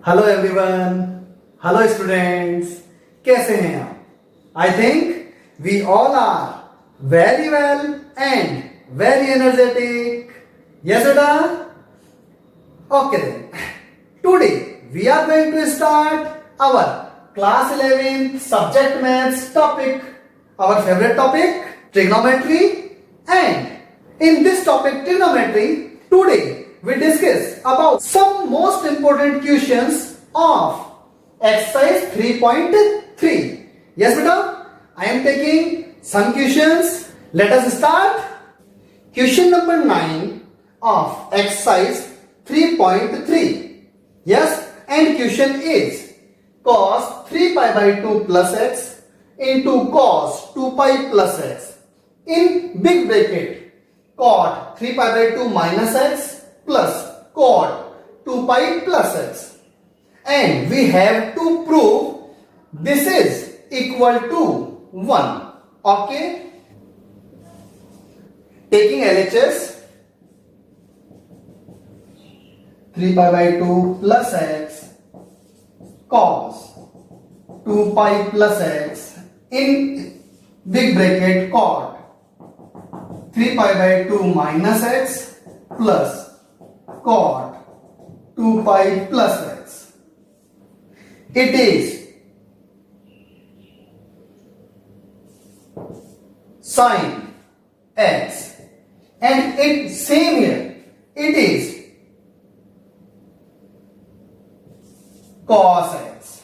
Hello everyone, hello students, कैसे हैं आप? I think we all are very well and very energetic. Yes बेटा? Okay then. Today we are going to start our class 11th subject maths topic, our favorite topic, trigonometry. And in this topic, trigonometry, today we discuss about some most important questions of exercise 3.3. Yes beta, I am taking some questions. Let us start. Question number 9 of exercise 3.3. Yes, and question is cos 3 pi by 2 plus x into cos 2 pi plus x in big bracket cot 3 pi by 2 minus x plus cot 2 pi plus x, and we have to prove this is equal to 1. Okay, taking LHS, 3 pi by 2 plus x cos 2 pi plus x in big bracket cot 3 pi by 2 minus x plus cot 2 pi plus x. It is sin x, and it same here, it is cos x,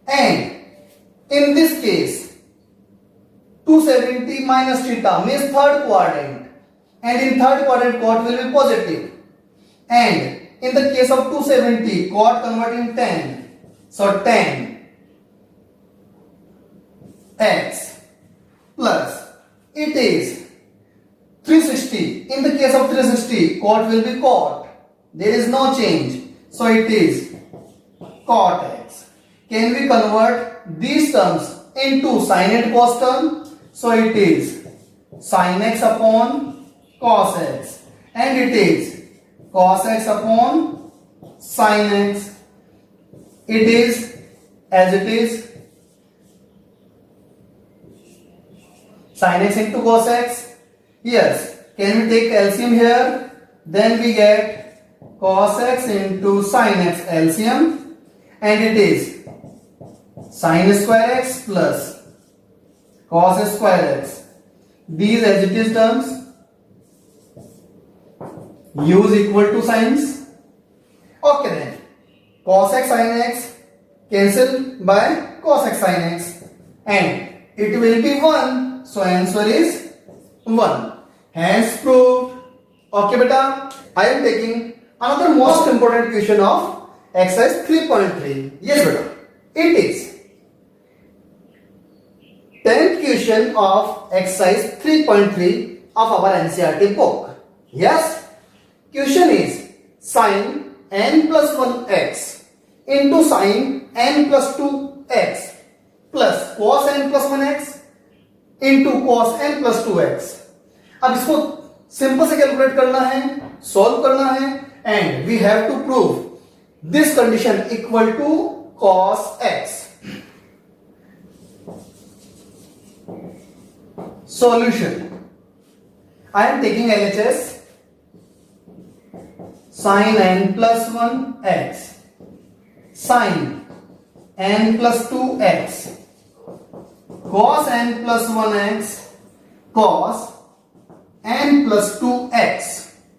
and in this case 270 minus theta means third quadrant, and in third quadrant cot will be positive, and in the case of 270 cot converting 10, so 10 x plus it is 360. In the case of 360 cot will be cot, there is no change, so it is cot x. Can we convert these terms into sin and cos term? So it is sin x upon cos x, and it is cos x upon sin x. It is as it is sin x into cos x. Yes, can we take LCM here? Then we get cos x into sin x LCM, and it is sin square x plus cos square x. These as it is terms use equal to signs. Okay then, cos x sin x cancel by cos x sin x, and it will be 1. So answer is 1. Hence proved. Okay beta, I am taking another most important question of exercise 3.3. Yes beta, it is 10th question of exercise 3.3 of our NCERT book. Yes, question is sin n plus 1x into sin n plus 2x plus cos n plus 1x into cos n plus 2x. अब इसको simple से calculate करना है, solve करना है, and we have to prove this condition equal to cos x. Solution. I am taking LHS. Sin n plus 1x sin n plus 2x cos n plus 1x cos n plus 2x.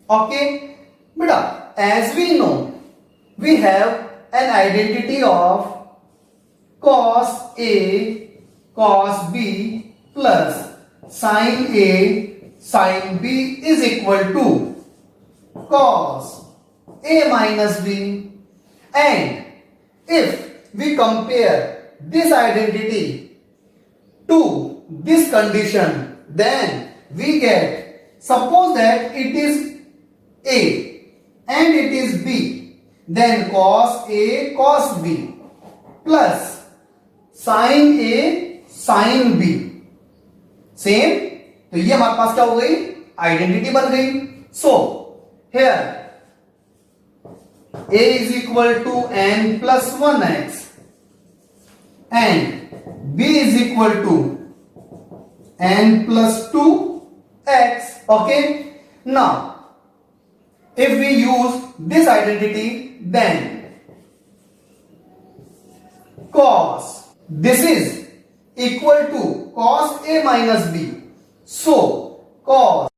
Okay beta, as we know, we have an identity of cos A cos B plus sin A sin B is equal to cos A minus B, and if we compare this identity to this condition, then we get, suppose that it is A and it is B, then cos A cos B plus sin A sin B. Same, तो ये हमारे पास क्या हो गई, identity बन गई. So here a is equal to n plus 1x and b is equal to n plus 2x. Okay. Now, if we use this identity, then cos, this is equal to cos a minus b. So, cos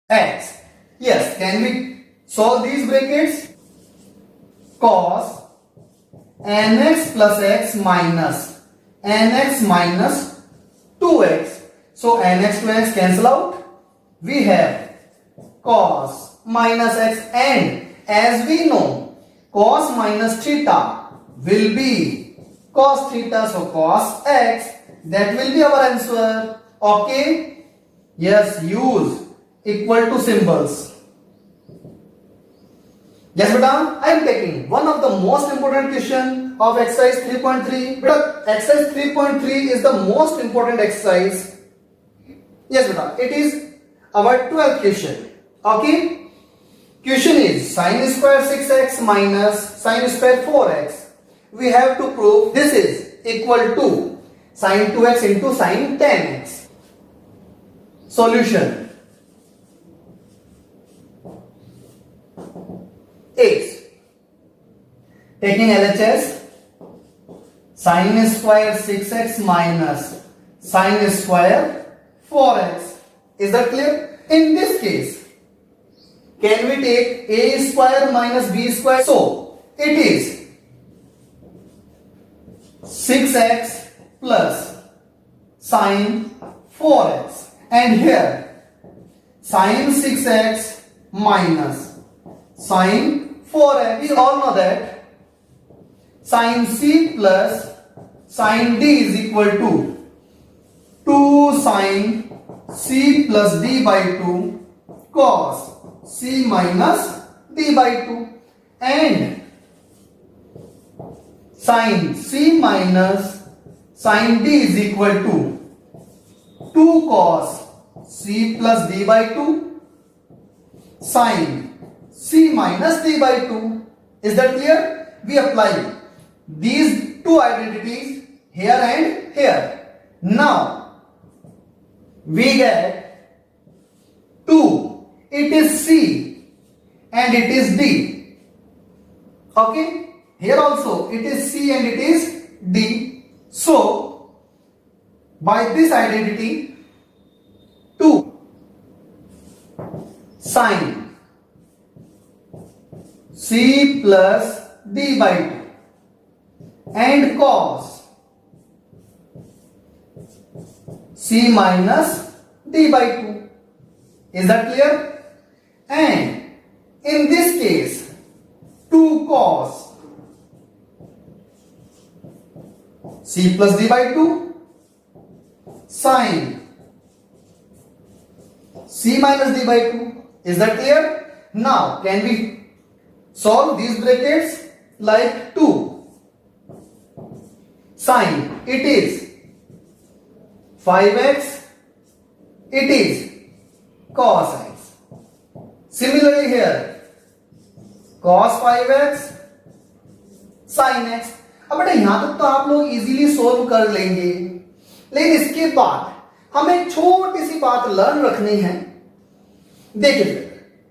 x. Yes, can we solve these brackets? Cos nx plus x minus nx minus 2x. So nx to x cancel out. We have cos minus x, and as we know, cos minus theta will be cos theta. So cos x, that will be our answer. Okay. Yes, use equal to symbols. Yes, beta, I am taking one of the most important question of exercise 3.3. Beta, exercise 3.3 is the most important exercise. Yes, beta, it is our 12th question. Okay. Question is sin square 6x minus sin square 4x. We have to prove this is equal to sin 2x into sin 10x. Solution is taking LHS, sin square 6x minus sin square 4x. Is that clear? In this case, can we take a square minus b square? So, it is 6x plus sin 4x. And here, sin 6x minus sin 4x. We all know that sin c plus sin d is equal to 2 sin c plus d by 2 cos c minus d by 2, and sin c minus sin d is equal to 2 cos c plus d by 2 sin c minus d by 2. Is that clear? We apply these two identities here and here. Now we get 2. It is c and it is d. Okay. Here also it is c and it is d. So by this identity, 2 sin c plus d by 2 and cos c minus d by 2. Is that clear? And in this case, 2 cos c plus d by 2 sin c minus d by 2. Is that clear? Now, can we solve these brackets? Like 2 sin, it is 5x, it is cos x. Similarly here, cos 5x sin x. अब बेटा यहां तक तो आप लोग easily solve कर लेंगे, लेकिन इसके बाद हमें एक छोटी सी बात लर्न रखनी है. देखिए,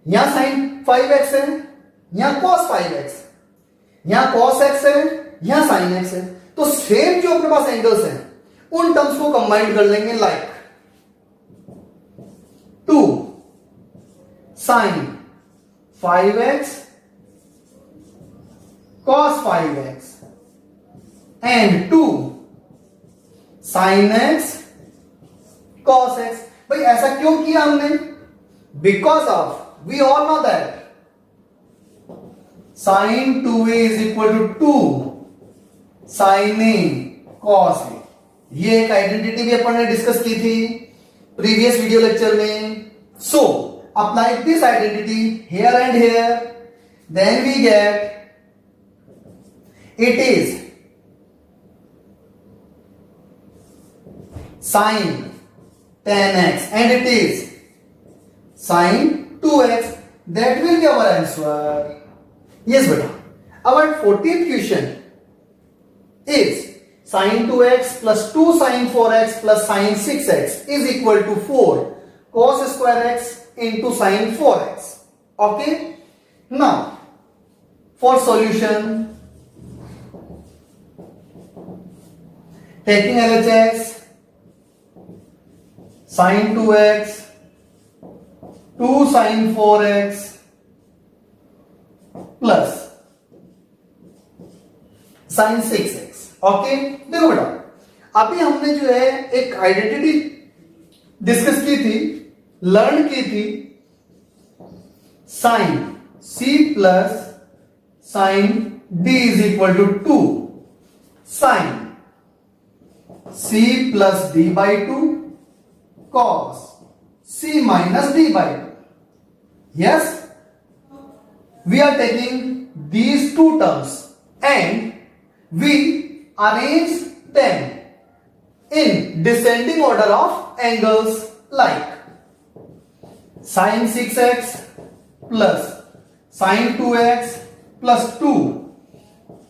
यहां sin 5x है, यहां cos 5x, यहां cos x है, यहां sin x है. तो सेम जो अपने पास एंगल्स हैं उन टर्म्स को कंबाइन कर लेंगे. Like 2 sin 5x cos 5x and 2 sin x cos x. भाई ऐसा क्यों किया हमने? Because of, we all know that sin 2a is equal to 2 sin a cos a. ये एक आइडेंटिटी भी अपन ने डिस्कस की थी प्रीवियस वीडियो लेक्चर में. सो apply this identity here and here, then we get it is sin 10x and it is sin 2x. That will be our answer. Yes, beta. Our 14th question is sin 2x plus 2 sin 4x plus sin 6x is equal to 4 cos square x into sin 4x. Okay. Now, for solution, taking LHS, sin 2x, 2 sin 4x plus sin 6x. Okay, देखो बेटा, अभी हमने जो है एक identity discuss की थी, learn की थी, sine c plus sine d is equal to 2 sine c plus d by 2 cos c minus d by 2. Yes, we are taking these two terms and we arrange them in descending order of angles like sin 6x plus sin 2x plus 2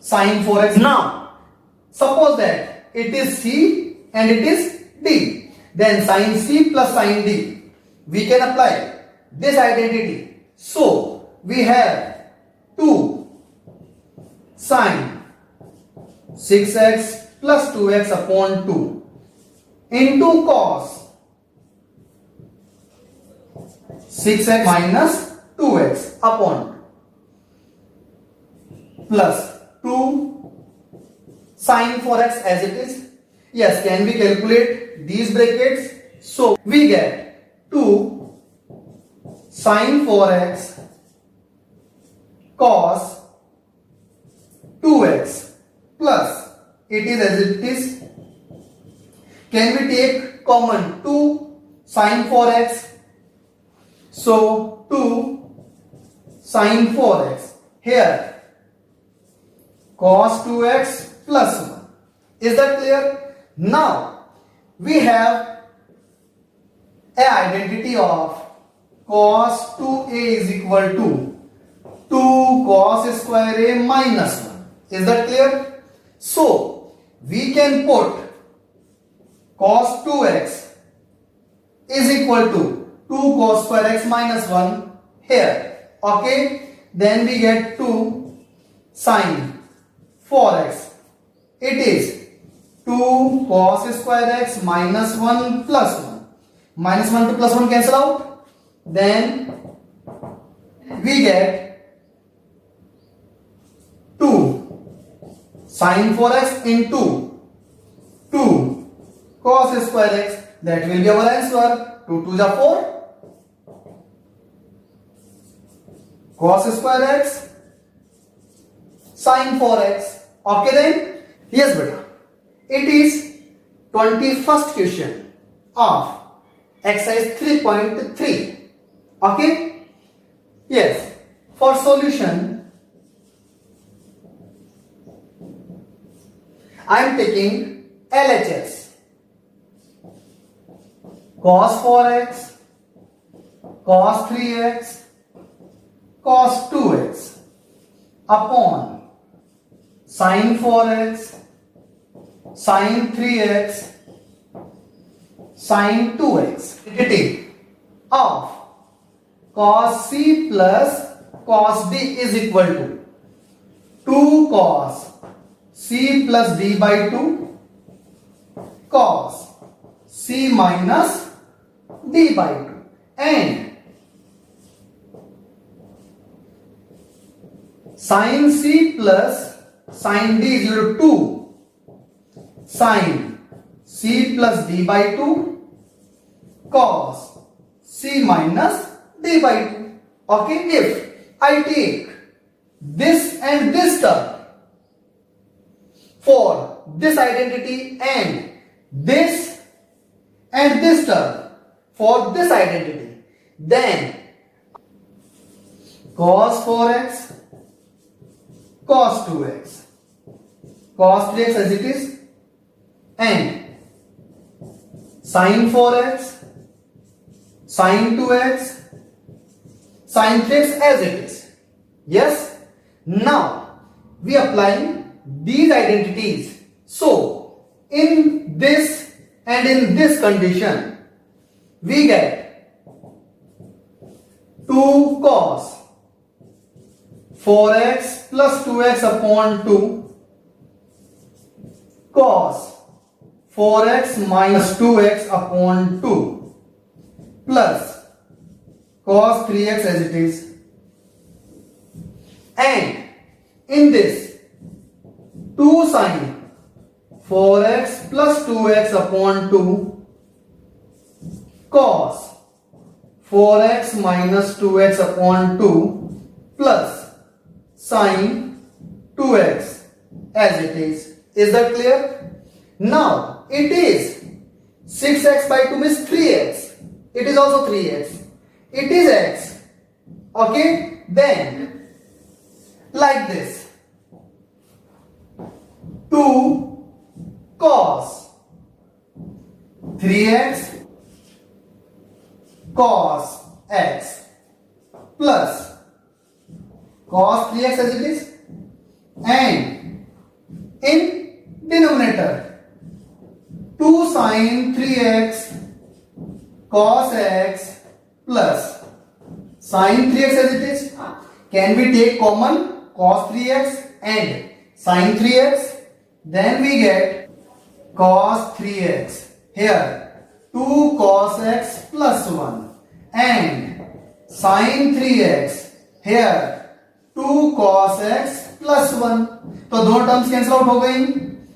sin 4x. Now, suppose that it is C and it is D. Then sin C plus sin D. We can apply this identity. So, we have 2 sin 6x plus 2x upon 2 into cos 6x minus 2x upon plus 2 sin 4x as it is. Yes, can we calculate these brackets? So we get 2 sin 4x cos 2x plus it is as it is. Can we take common 2 sin 4x? So 2 sin 4x. Here cos 2x plus 1. Is that clear? Now we have an identity of cos 2a is equal to 2 cos square a minus 1. Is that clear? So, we can put cos 2x is equal to 2 cos square x minus 1 here. Okay. Then we get 2 sin 4x. It is 2 cos square x minus 1 plus 1. Minus 1 to plus 1 cancel out. Then we get 2 sin 4x into 2 cos square x. That will be our answer. 2 2 are 4 cos square x sin 4x. Okay then? Yes beta. It is 21st question of exercise 3.3. Okay? Yes. For solution, I am taking LHS cos 4x, cos 3x, cos 2x upon sin 4x, sin 3x, sin 2x. Identity of cos C plus cos D is equal to 2 cos C plus D by 2 cos C minus D by 2 and sin C plus sin D is equal to 2 sin C plus D by 2 cos C minus D by 2. Okay, if I take this and this term for this identity and this term for this identity, then cos 4x, cos 2x, cos 3x as it is, and sin 4x, sin 2x, sin 3x as it is. Yes. Now we applying these identities. So in this and in this condition we get 2 cos 4x plus 2x upon 2 cos 4x minus 2x upon 2 plus cos 3x as it is. And in this 2 sin 4x plus 2x upon 2 cos 4x minus 2x upon 2 plus sin 2x as it is. Is that clear? Now it is 6x by 2 means 3x. It is also 3x. It is x. Okay? Then like this 2 cos 3x cos x plus cos 3x as it is, and in denominator 2 sin 3x cos x plus sin 3x as it is. Can we take common cos 3x and sin 3x? Then we get cos 3x. Here 2 cos x plus 1 and sin 3x. Here 2 cos x plus 1. तो दो terms cancel out हो गई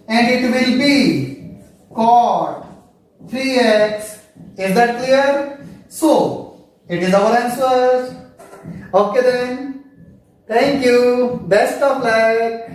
and it will be cot 3x. Is that clear? So it is our answer. Okay then. Thank you. Best of luck.